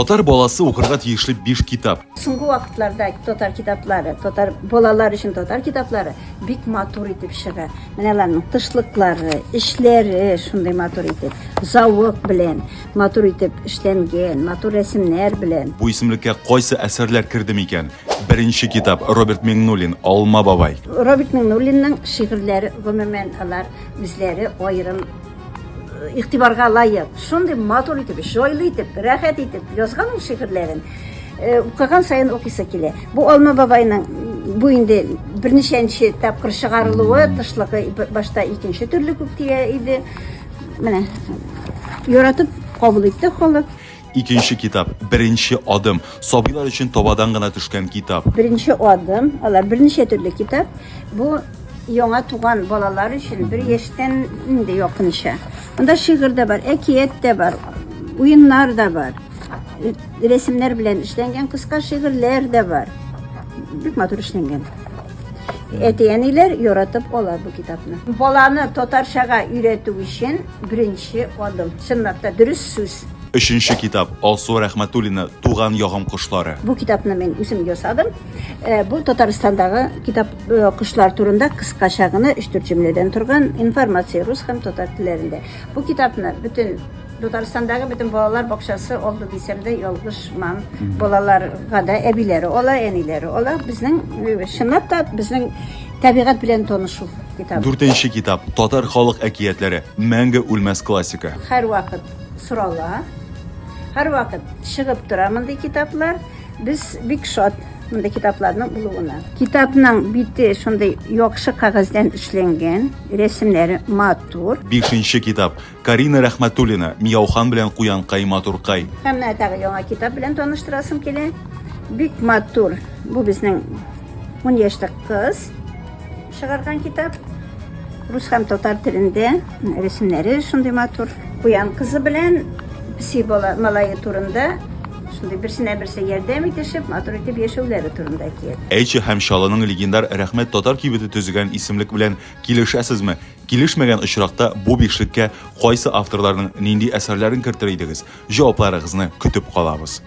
Татар баласы укырга тиешле 5 китап. Соңгы вакытларда татар китаплары, татар балалар өчен татар китаплары бик матур итеп чыга. Менә аларның тышлыклары, эшләре шундый матур итеп, зауык белән матур итеп эшләнгән, матур рәсемнәр белән. Бу исемлеккә кайсы әсәрләр керде микән? Беренче китап Роберт Миңнуллин Алма бабай. Роберт Миңнуллинның шигырьләре гомумән алар үзләре аерым игътибарга лайык. Шундый матур итеп, җайлы итеп, рәхәт итеп язган ул шигырьләрен. Укыган сайын укыйсы килә. Бу Алма бабайның бу инде берничәнче тапкыр чыгарылуы, тышлыгы башта икенче төрле күп тия иде. Менә яратып кабул итте халык. Икенче китап Беренче адым сабыйлар өчен табадан гына төшкән китап. Беренче адым, алар берничә төрле китап. Бу яңа туган балалар өчен 1 яшьтән инде якынча. Монда шигырь дә бар, әкият дә бар, уеннар да бар. Рәсемнәр белән эшләнгән кыска шигырьләр дә бар. Бик матур эшләнгән. Әтиәниләр яратып ала бу китапны. Баланы татарчага өйрәтү өчен беренче адым. Чынлап та дөрес сүз. Өченче китап Алсу Рәхмәтуллина Туган ягым кошлары. Бу китапны мен үзем ясадым. Бу Татарстандагы китап кошлар турында кыскача гына 3-4 җөмләдән торган информация рус һәм татар телләрендә. Бу китапны бөтен Татарстандагы бөтен балалар бакчасы алды дисәм дә ялгышмам. Балаларга да әбиләре ала, әниләре ала. Безнең чынлап та безнең табигать белән танышу китабы. Дүртенче китап Татар халык әкиятләре Мәңге үлмәс классика. Һәрвакыт сорала. Һәрвакыт чыгып тора мондай китаплар. Без бик шат мондай китапларның булуына. Китапның бите шундый яхшы кагаздан эшләнгән, рәсемнәре матур. Бишенче китап Карина Рәхмәтуллина Мияухан белән Куянкай Матуркай. Һәм менә тагы яңа китап белән таныштырасым килә. Бик матур. Бу безнең 10 яшьлек кыз чыгарган китап. Рус һәм татар телендә рәсемнәре шундый матур. Куян кызы белән песи малае турында шундый берсенә-берсе ярдәм итешеп, матур итеп яшәүләре турында әкият. Әйтче һәм Шалының легендар Рәхмәт татар кибете төзегән исемлек белән килешәсезме? Килешмәгән очракта бу бишлеккә кайсы авторларның нинди әсәрләрен кертер идегез? Җавапларыгызны көтеп калабыз.